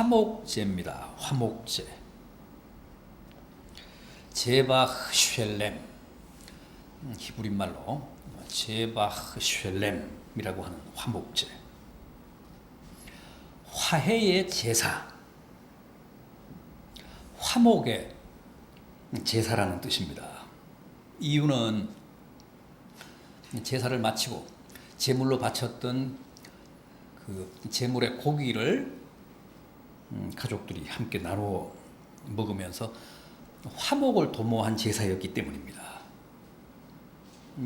화목제입니다. 화목제. 제바흐 쉘렘, 히브리 말로 제바흐 쉘렘이라고 하는 화목제. 화해의 제사, 화목의 제사라는 뜻입니다. 이유는 제사를 마치고 제물로 바쳤던 그 제물의 고기를 가족들이 함께 나누어 먹으면서 화목을 도모한 제사였기 때문입니다.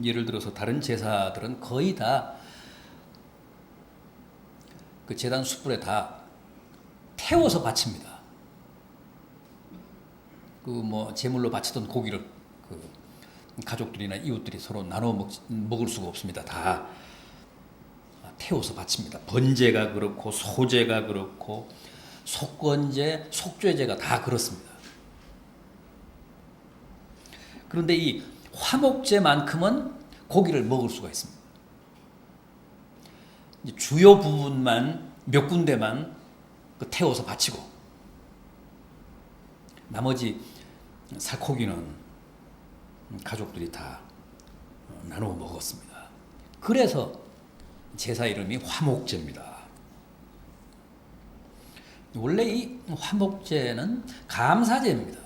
예를 들어서 다른 제사들은 거의 다 그 제단 숯불에 다 태워서 바칩니다. 그 뭐 제물로 바치던 고기를 그 가족들이나 이웃들이 서로 나눠 먹을 수가 없습니다. 다 태워서 바칩니다. 번제가 그렇고 소제가 그렇고 속건제, 속죄제가 다 그렇습니다. 그런데 이 화목제만큼은 고기를 먹을 수가 있습니다. 주요 부분만 몇 군데만 태워서 바치고 나머지 살코기는 가족들이 다 나누어 먹었습니다. 그래서 제사 이름이 화목제입니다. 원래 이 화목제는 감사제입니다.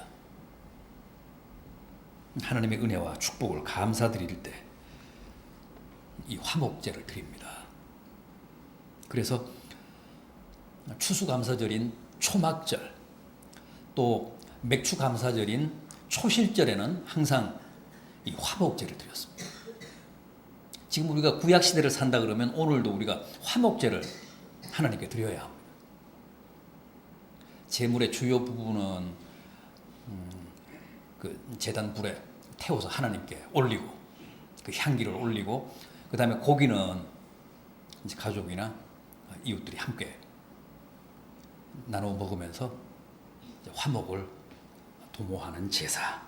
하나님의 은혜와 축복을 감사드릴 때 이 화목제를 드립니다. 그래서 추수감사절인 초막절, 또 맥추감사절인 초실절에는 항상 이 화목제를 드렸습니다. 지금 우리가 구약시대를 산다 그러면 오늘도 우리가 화목제를 하나님께 드려야 합니다. 제물의 주요 부분은 그 제단 불에 태워서 하나님께 올리고 그 향기를 올리고 그 다음에 고기는 이제 가족이나 이웃들이 함께 나눠 먹으면서 화목을 도모하는 제사.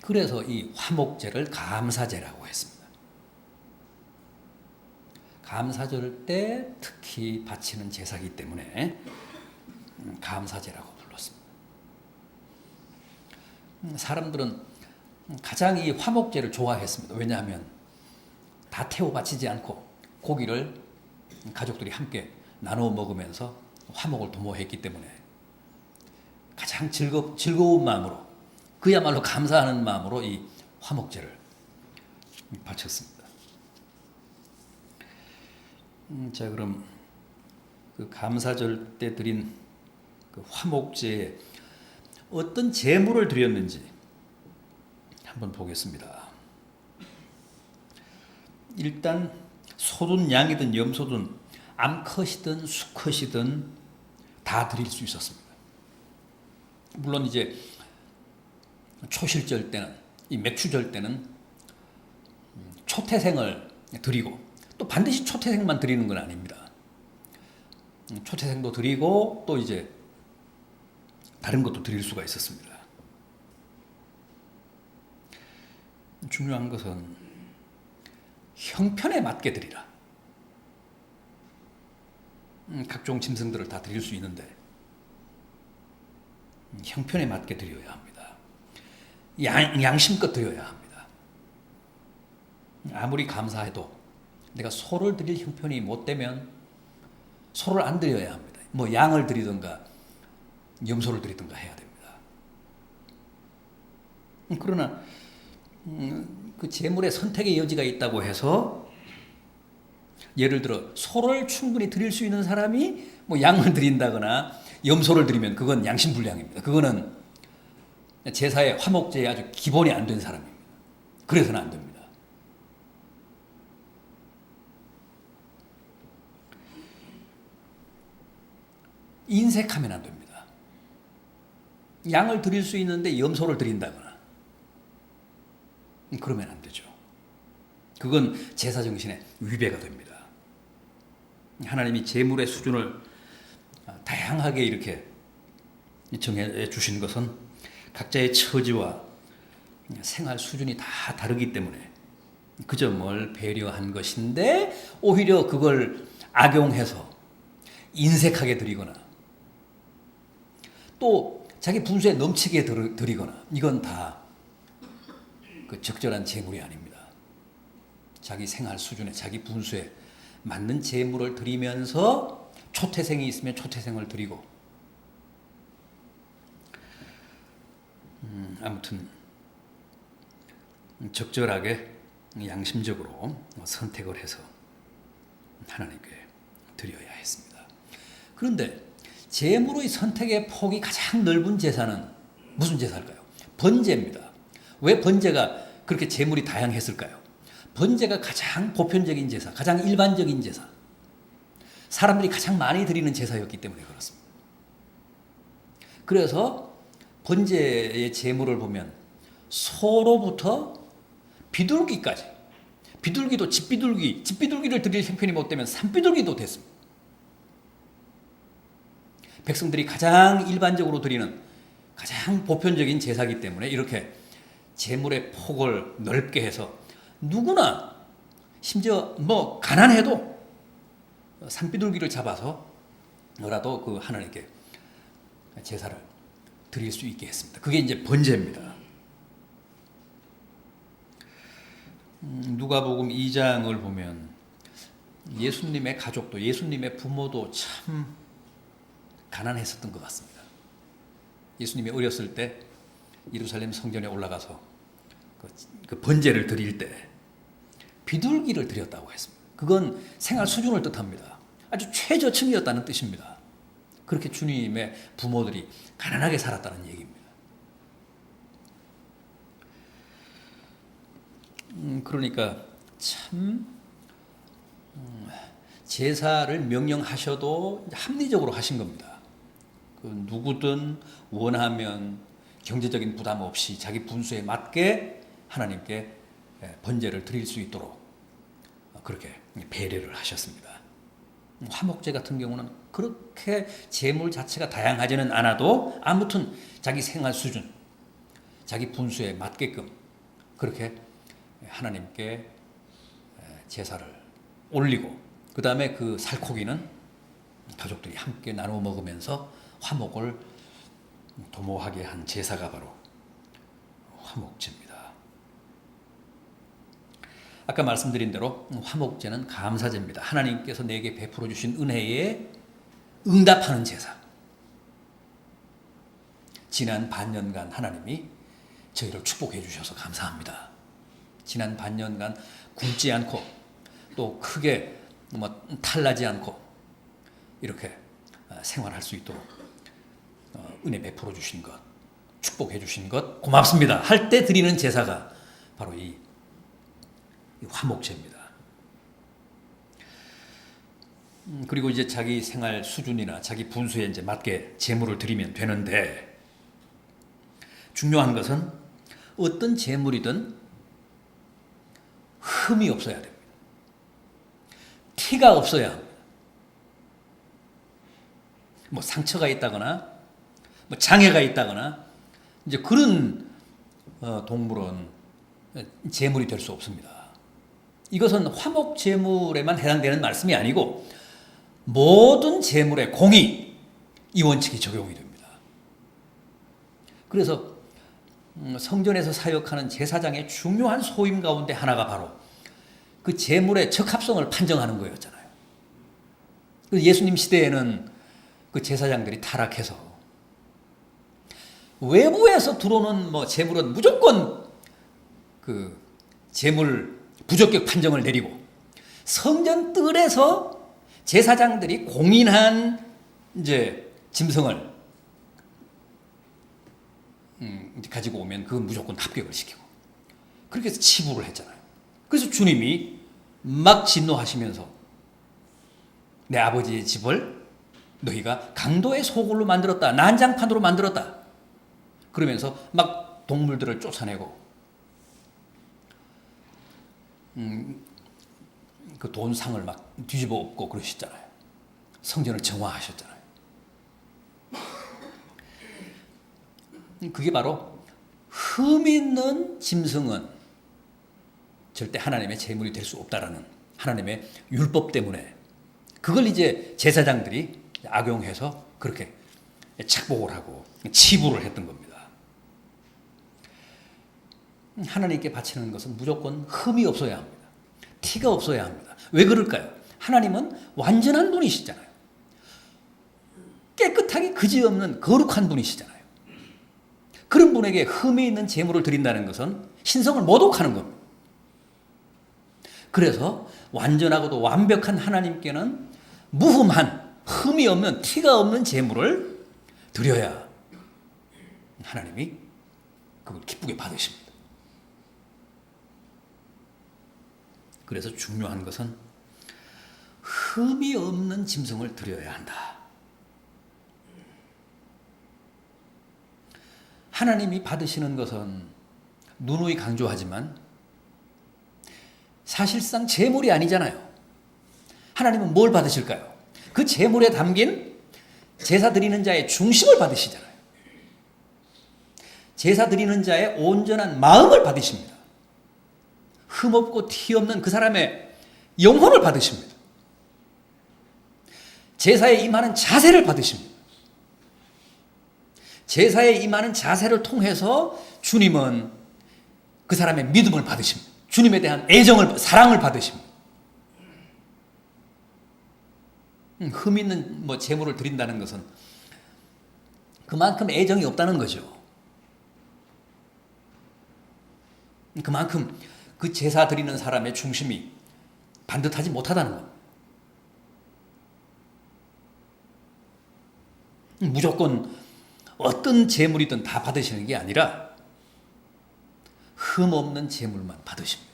그래서 이 화목제를 감사제라고 했습니다. 감사절 때 특히 바치는 제사이기 때문에 감사제라고 불렀습니다. 사람들은 가장 이 화목제를 좋아했습니다. 왜냐하면 다 태워 바치지 않고 고기를 가족들이 함께 나누어 먹으면서 화목을 도모했기 때문에 가장 즐거운 마음으로, 그야말로 감사하는 마음으로 이 화목제를 바쳤습니다. 자, 그럼 그 감사절 때 드린 그 화목제에 어떤 제물을 드렸는지 한번 보겠습니다. 일단 소든 양이든 염소든 암컷이든 수컷이든 다 드릴 수 있었습니다. 물론 이제 초실절 때는, 이 맥추절 때는 초태생을 드리고, 또 반드시 초태생만 드리는 건 아닙니다. 초태생도 드리고 또 이제 다른 것도 드릴 수가 있었습니다. 중요한 것은 형편에 맞게 드리라. 각종 짐승들을 다 드릴 수 있는데 형편에 맞게 드려야 합니다. 양심껏 드려야 합니다. 아무리 감사해도 내가 소를 드릴 형편이 못 되면 소를 안 드려야 합니다. 뭐 양을 드리든가 염소를 드리든가 해야 됩니다. 그러나 그 제물의 선택의 여지가 있다고 해서 예를 들어 소를 충분히 드릴 수 있는 사람이 뭐 양을 드린다거나 염소를 드리면 그건 양심불량입니다. 그거는 제사의 화목제에 아주 기본이 안 된 사람입니다. 그래서는 안 됩니다. 인색하면 안 됩니다. 양을 드릴 수 있는데 염소를 드린다거나 그러면 안 되죠. 그건 제사 정신의 위배가 됩니다. 하나님이 제물의 수준을 다양하게 이렇게 정해 주신 것은 각자의 처지와 생활 수준이 다 다르기 때문에 그 점을 배려한 것인데 오히려 그걸 악용해서 인색하게 드리거나 또 자기 분수에 넘치게 드리거나 이건 다 그 적절한 재물이 아닙니다. 자기 생활 수준에 자기 분수에 맞는 재물을 드리면서 초태생이 있으면 초태생을 드리고 아무튼 적절하게 양심적으로 선택을 해서 하나님께 드려야 했습니다. 그런데 재물의 선택의 폭이 가장 넓은 제사는 무슨 제사일까요? 번제입니다. 왜 번제가 그렇게 재물이 다양했을까요? 번제가 가장 보편적인 제사, 가장 일반적인 제사, 사람들이 가장 많이 드리는 제사였기 때문에 그렇습니다. 그래서 번제의 제물을 보면 소로부터 비둘기까지, 비둘기도 집비둘기를 드릴 형편이 못 되면 산비둘기도 됐습니다. 백성들이 가장 일반적으로 드리는 가장 보편적인 제사이기 때문에 이렇게 제물의 폭을 넓게 해서 누구나 심지어 뭐 가난해도 산비둘기를 잡아서라도 그 하나님께 제사를 드릴 수 있게 했습니다. 그게 이제 번제입니다. 누가복음 2장을 보면 예수님의 가족도 예수님의 부모도 참 가난했었던 것 같습니다. 예수님이 어렸을 때 예루살렘 성전에 올라가서 그 번제를 드릴 때 비둘기를 드렸다고 했습니다. 그건 생활 수준을 뜻합니다. 아주 최저층이었다는 뜻입니다. 그렇게 주님의 부모들이 가난하게 살았다는 얘기입니다. 그러니까 참 제사를 명령하셔도 합리적으로 하신 겁니다. 그 누구든 원하면 경제적인 부담 없이 자기 분수에 맞게 하나님께 번제를 드릴 수 있도록 그렇게 배려를 하셨습니다. 화목제 같은 경우는 그렇게 제물 자체가 다양하지는 않아도 아무튼 자기 생활 수준, 자기 분수에 맞게끔 그렇게 하나님께 제사를 올리고 그 다음에 그 살코기는 가족들이 함께 나누어 먹으면서 화목을 도모하게 한 제사가 바로 화목제입니다. 아까 말씀드린 대로 화목제는 감사제입니다. 하나님께서 내게 베풀어 주신 은혜에 응답하는 제사. 지난 반년간 하나님이 저희를 축복해 주셔서 감사합니다. 지난 반년간 굶지 않고 또 크게 탈나지 않고 이렇게 생활할 수 있도록 은혜 베풀어 주신 것, 축복해 주신 것 고맙습니다. 할 때 드리는 제사가 바로 이 화목제입니다. 그리고 이제 자기 생활 수준이나 자기 분수에 이제 맞게 제물을 드리면 되는데 중요한 것은 어떤 제물이든 흠이 없어야 됩니다. 티가 없어야 합니다. 뭐 상처가 있다거나 뭐 장애가 있다거나 이제 그런 동물은 제물이 될 수 없습니다. 이것은 화목 제물에만 해당되는 말씀이 아니고 모든 제물의 공의 이 원칙이 적용이 됩니다. 그래서 성전에서 사역하는 제사장의 중요한 소임 가운데 하나가 바로 그 제물의 적합성을 판정하는 거였잖아요. 예수님 시대에는 그 제사장들이 타락해서 외부에서 들어오는 제물은 무조건 그 제물 부적격 판정을 내리고 성전 뜰에서 제사장들이 공인한 이제 짐승을 가지고 오면 그건 무조건 합격을 시키고 그렇게 해서 치부를 했잖아요. 그래서 주님이 막 진노하시면서 내 아버지의 집을 너희가 강도의 소굴로 만들었다. 난장판으로 만들었다. 그러면서 막 동물들을 쫓아내고 그 돈상을 막 뒤집어 엎고 그러셨잖아요. 성전을 정화하셨잖아요. 그게 바로 흠 있는 짐승은 절대 하나님의 제물이 될 수 없다라는 하나님의 율법 때문에 그걸 이제 제사장들이 악용해서 그렇게 착복을 하고 치부를 했던 겁니다. 하나님께 바치는 것은 무조건 흠이 없어야 합니다. 티가 없어야 합니다. 왜 그럴까요? 하나님은 완전한 분이시잖아요. 깨끗하게 그지없는 거룩한 분이시잖아요. 그런 분에게 흠이 있는 제물을 드린다는 것은 신성을 모독하는 겁니다. 그래서 완전하고도 완벽한 하나님께는 무흠한, 흠이 없는, 티가 없는 제물을 드려야 하나님이 그걸 기쁘게 받으십니다. 그래서 중요한 것은 흠이 없는 짐승을 드려야 한다. 하나님이 받으시는 것은 누누이 강조하지만 사실상 제물이 아니잖아요. 하나님은 뭘 받으실까요? 그 제물에 담긴 제사 드리는 자의 중심을 받으시잖아요. 제사 드리는 자의 온전한 마음을 받으십니다. 흠없고 티없는 그 사람의 영혼을 받으십니다. 제사에 임하는 자세를 받으십니다. 제사에 임하는 자세를 통해서 주님은 그 사람의 믿음을 받으십니다. 주님에 대한 애정을, 사랑을 받으십니다. 흠 있는 제물을 드린다는 것은 그만큼 애정이 없다는 거죠. 그만큼 그 제사 드리는 사람의 중심이 반듯하지 못하다는 것. 무조건 어떤 제물이든 다 받으시는 게 아니라 흠 없는 제물만 받으십니다.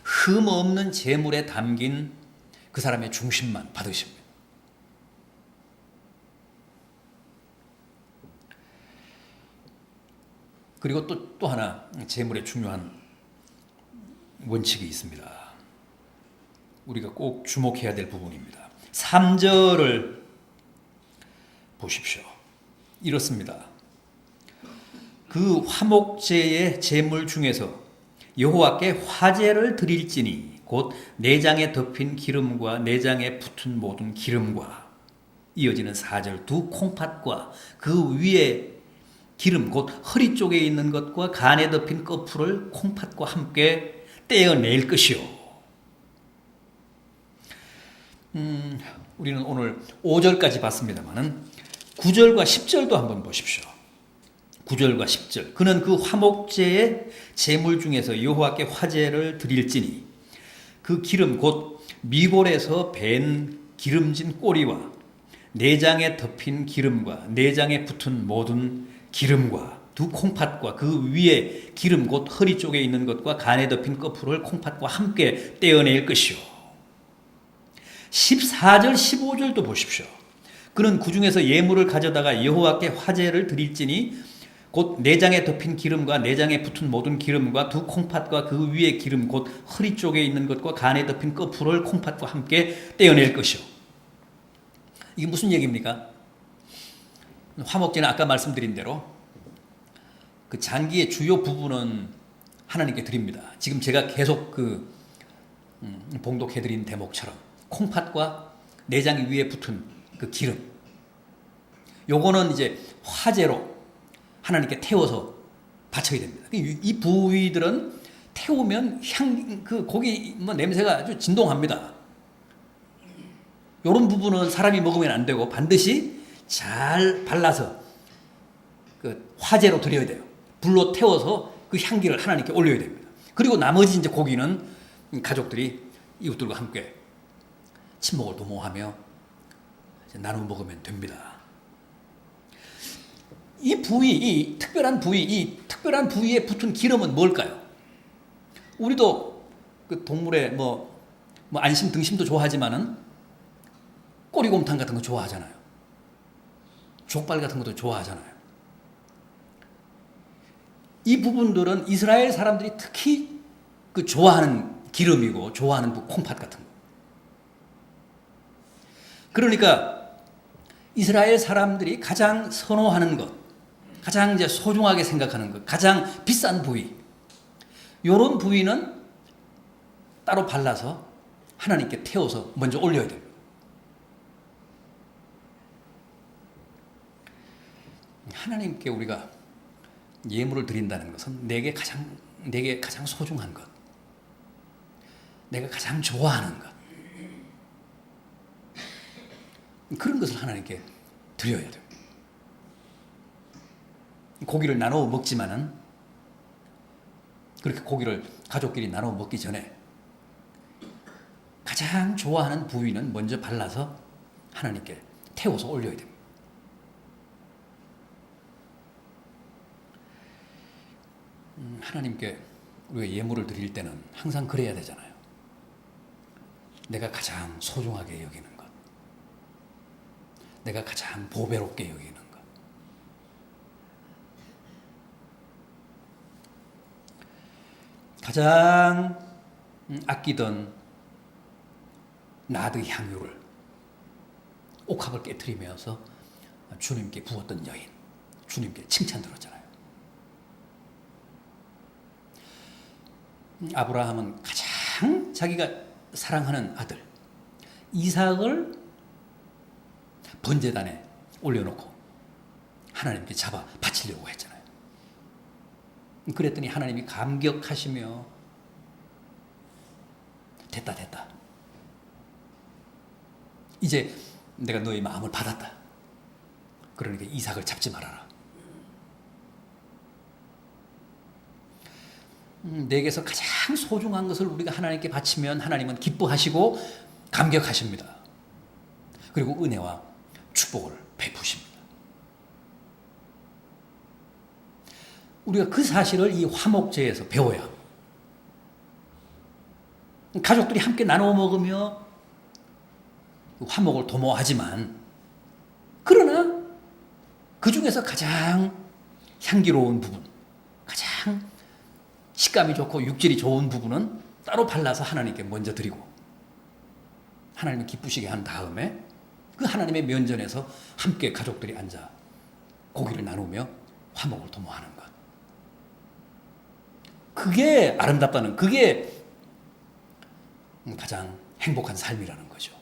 흠 없는 제물에 담긴 그 사람의 중심만 받으십니다. 그리고 또 하나 제물의 중요한 원칙이 있습니다. 우리가 꼭 주목해야 될 부분입니다. 3절을 보십시오. 이렇습니다. 그 화목제의 제물 중에서 여호와께 화제를 드릴지니 곧 내장에 덮인 기름과 내장에 붙은 모든 기름과 이어지는 4절 두 콩팥과 그 위에 기름 곧 허리 쪽에 있는 것과 간에 덮인 거풀을 콩팥과 함께 떼어낼 것이요. 우리는 오늘 5절까지 봤습니다만은 9절과 10절도 한번 보십시오. 9절과 10절. 그는 그 화목제의 제물 중에서 여호와께 화제를 드릴지니 그 기름 곧 미골에서 밴 기름진 꼬리와 내장에 덮인 기름과 내장에 붙은 모든 기름과 두 콩팥과 그 위에 기름 곧 허리 쪽에 있는 것과 간에 덮인 거풀을 콩팥과 함께 떼어낼 것이요. 14절 15절도 보십시오. 그는 그 중에서 예물을 가져다가 여호와께 화제를 드릴지니 곧 내장에 덮인 기름과 내장에 붙은 모든 기름과 두 콩팥과 그 위에 기름 곧 허리 쪽에 있는 것과 간에 덮인 거풀을 콩팥과 함께 떼어낼 것이요. 이게 무슨 얘기입니까? 화목제는 아까 말씀드린 대로 그 장기의 주요 부분은 하나님께 드립니다. 지금 제가 계속 봉독해드린 대목처럼 콩팥과 내장 위에 붙은 그 기름, 요거는 이제 화제로 하나님께 태워서 바쳐야 됩니다. 이 부위들은 태우면 고기 냄새가 아주 진동합니다. 이런 부분은 사람이 먹으면 안 되고 반드시 잘 발라서 그 화제로 드려야 돼요. 불로 태워서 그 향기를 하나님께 올려야 됩니다. 그리고 나머지 이제 고기는 가족들이 이웃들과 함께 친목을 도모하며 나눠 먹으면 됩니다. 이 특별한 부위에 붙은 기름은 뭘까요? 우리도 그 동물의 안심 등심도 좋아하지만은 꼬리곰탕 같은 거 좋아하잖아요. 족발 같은 것도 좋아하잖아요. 이 부분들은 이스라엘 사람들이 특히 그 좋아하는 기름이고 좋아하는 콩팥 같은 거. 그러니까 이스라엘 사람들이 가장 선호하는 것, 가장 이제 소중하게 생각하는 것, 가장 비싼 부위, 이런 부위는 따로 발라서 하나님께 태워서 먼저 올려야 됩니다. 하나님께 우리가 예물을 드린다는 것은 내게 가장 소중한 것, 내가 가장 좋아하는 것, 그런 것을 하나님께 드려야 돼요. 고기를 나눠 먹지만은 그렇게 고기를 가족끼리 나눠 먹기 전에 가장 좋아하는 부위는 먼저 발라서 하나님께 태워서 올려야 됩니다. 하나님께 우리가 예물을 드릴 때는 항상 그래야 되잖아요. 내가 가장 소중하게 여기는 것, 내가 가장 보배롭게 여기는 것, 가장 아끼던 나드 향유를 옥합을 깨트리면서 주님께 부었던 여인, 주님께 칭찬 들었잖아요. 아브라함은 가장 자기가 사랑하는 아들 이삭을 번제단에 올려놓고 하나님께 잡아 바치려고 했잖아요. 그랬더니 하나님이 감격하시며 됐다. 이제 내가 너의 마음을 받았다. 그러니까 이삭을 잡지 말아라. 내게서 가장 소중한 것을 우리가 하나님께 바치면 하나님은 기뻐하시고 감격하십니다. 그리고 은혜와 축복을 베푸십니다. 우리가 그 사실을 이 화목제에서 배워야 합니다. 가족들이 함께 나눠 먹으며 화목을 도모하지만 그러나 그 중에서 가장 향기로운 부분, 가장 식감이 좋고 육질이 좋은 부분은 따로 발라서 하나님께 먼저 드리고 하나님을 기쁘시게 한 다음에 그 하나님의 면전에서 함께 가족들이 앉아 고기를 나누며 화목을 도모하는 것. 그게 아름답다는, 그게 가장 행복한 삶이라는 거죠.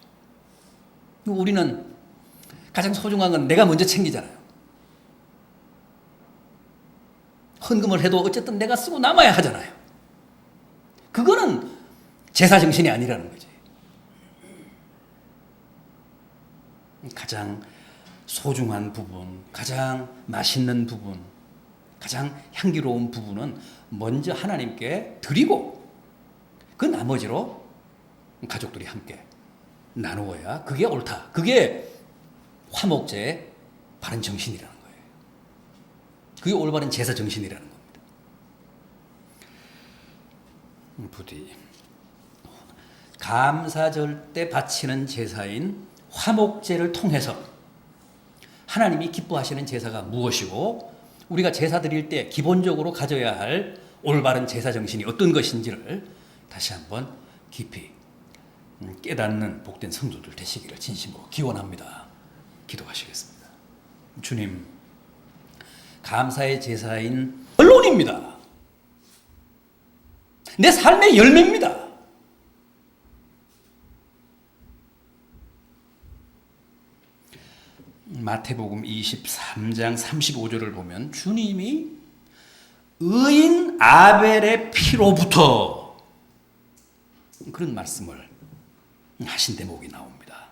우리는 가장 소중한 건 내가 먼저 챙기잖아요. 헌금을 해도 어쨌든 내가 쓰고 남아야 하잖아요. 그거는 제사 정신이 아니라는 거지. 가장 소중한 부분, 가장 맛있는 부분, 가장 향기로운 부분은 먼저 하나님께 드리고 그 나머지로 가족들이 함께 나누어야 그게 옳다. 그게 화목제의 바른 정신이라는 거예요. 그게 올바른 제사 정신이라는 겁니다. 부디 감사절 때 바치는 제사인 화목제를 통해서 하나님이 기뻐하시는 제사가 무엇이고 우리가 제사 드릴 때 기본적으로 가져야 할 올바른 제사 정신이 어떤 것인지를 다시 한번 깊이 깨닫는 복된 성도들 되시기를 진심으로 기원합니다. 기도하시겠습니다. 주님, 감사의 제사인 언론입니다. 내 삶의 열매입니다. 마태복음 23장 35절을 보면 주님이 의인 아벨의 피로부터 그런 말씀을 하신 대목이 나옵니다.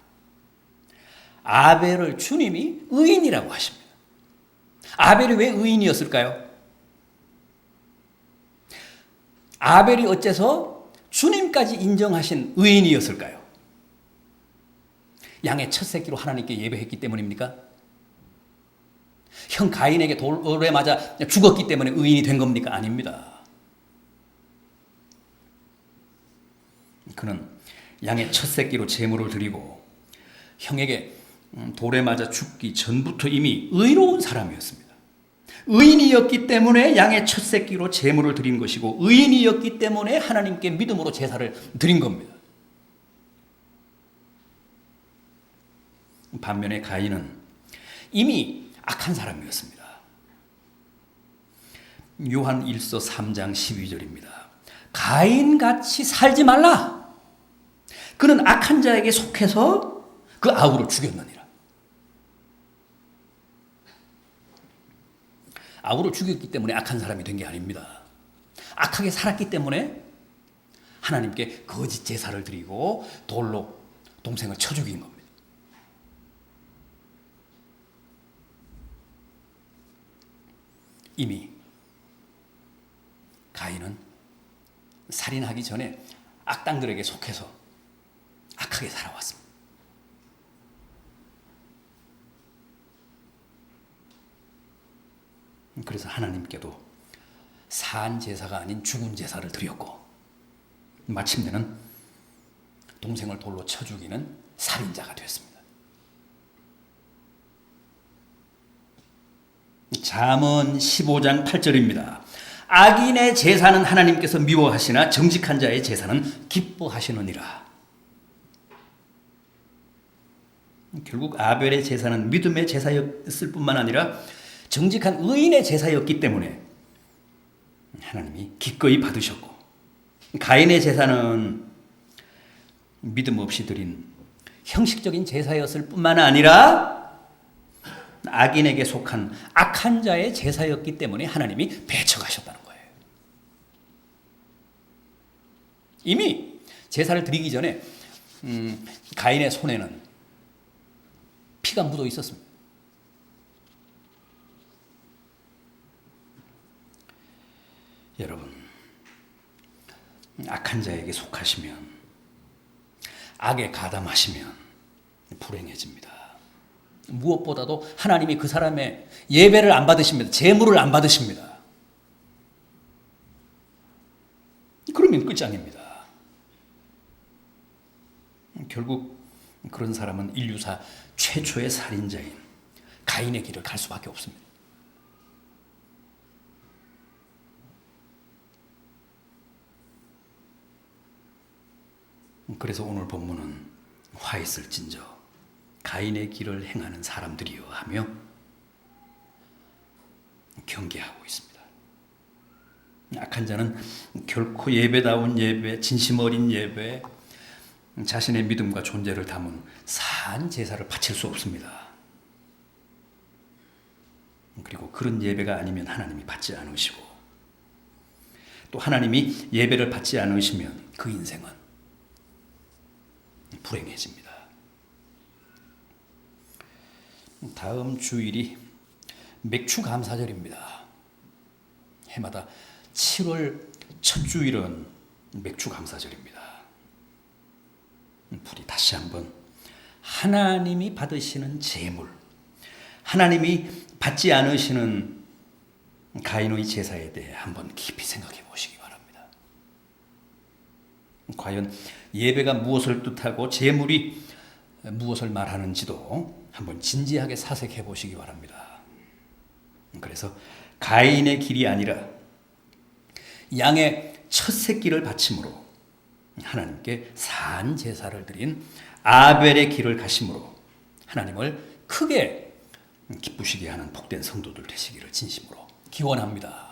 아벨을 주님이 의인이라고 하십니다. 아벨이 왜 의인이었을까요? 아벨이 어째서 주님까지 인정하신 의인이었을까요? 양의 첫 새끼로 하나님께 예배했기 때문입니까? 형 가인에게 돌에 맞아 죽었기 때문에 의인이 된 겁니까? 아닙니다. 그는 양의 첫 새끼로 제물을 드리고 형에게 돌에 맞아 죽기 전부터 이미 의로운 사람이었습니다. 의인이었기 때문에 양의 첫 새끼로 제물을 드린 것이고 의인이었기 때문에 하나님께 믿음으로 제사를 드린 겁니다. 반면에 가인은 이미 악한 사람이었습니다. 요한 1서 3장 12절입니다. 가인같이 살지 말라. 그는 악한 자에게 속해서 그 아우를 죽였느니라. 아우를 죽였기 때문에 악한 사람이 된 게 아닙니다. 악하게 살았기 때문에 하나님께 거짓 제사를 드리고 돌로 동생을 쳐 죽인 겁니다. 이미 가인은 살인하기 전에 악당들에게 속해서 악하게 살아왔습니다. 그래서 하나님께도 산 제사가 아닌 죽은 제사를 드렸고 마침내는 동생을 돌로 쳐 죽이는 살인자가 되었습니다. 잠언 15장 8절입니다. 악인의 제사는 하나님께서 미워하시나 정직한 자의 제사는 기뻐하시느니라. 결국 아벨의 제사는 믿음의 제사였을 뿐만 아니라 정직한 의인의 제사였기 때문에 하나님이 기꺼이 받으셨고, 가인의 제사는 믿음 없이 드린 형식적인 제사였을 뿐만 아니라 악인에게 속한 악한 자의 제사였기 때문에 하나님이 배척하셨다는 거예요. 이미 제사를 드리기 전에 가인의 손에는 피가 묻어 있었습니다. 여러분, 악한 자에게 속하시면, 악에 가담하시면 불행해집니다. 무엇보다도 하나님이 그 사람의 예배를 안 받으십니다. 제물을 안 받으십니다. 그러면 끝장입니다. 결국 그런 사람은 인류사 최초의 살인자인 가인의 길을 갈 수밖에 없습니다. 그래서 오늘 본문은 화 있을진저 가인의 길을 행하는 사람들이여 하며 경계하고 있습니다. 악한 자는 결코 예배다운 예배, 진심 어린 예배, 자신의 믿음과 존재를 담은 산 제사를 바칠 수 없습니다. 그리고 그런 예배가 아니면 하나님이 받지 않으시고, 또 하나님이 예배를 받지 않으시면 그 인생은 불행해집니다. 다음 주일이 맥주 감사절입니다. 해마다 7월 첫 주일은 맥주 감사절입니다. 우리 다시 한번 하나님이 받으시는 제물, 하나님이 받지 않으시는 가인의 제사에 대해 한번 깊이 생각해 보시기 바랍니다. 과연 예배가 무엇을 뜻하고 제물이 무엇을 말하는지도 한번 진지하게 사색해 보시기 바랍니다. 그래서 가인의 길이 아니라 양의 첫 새끼를 바침으로 하나님께 산 제사를 드린 아벨의 길을 가심으로 하나님을 크게 기쁘시게 하는 복된 성도들 되시기를 진심으로 기원합니다.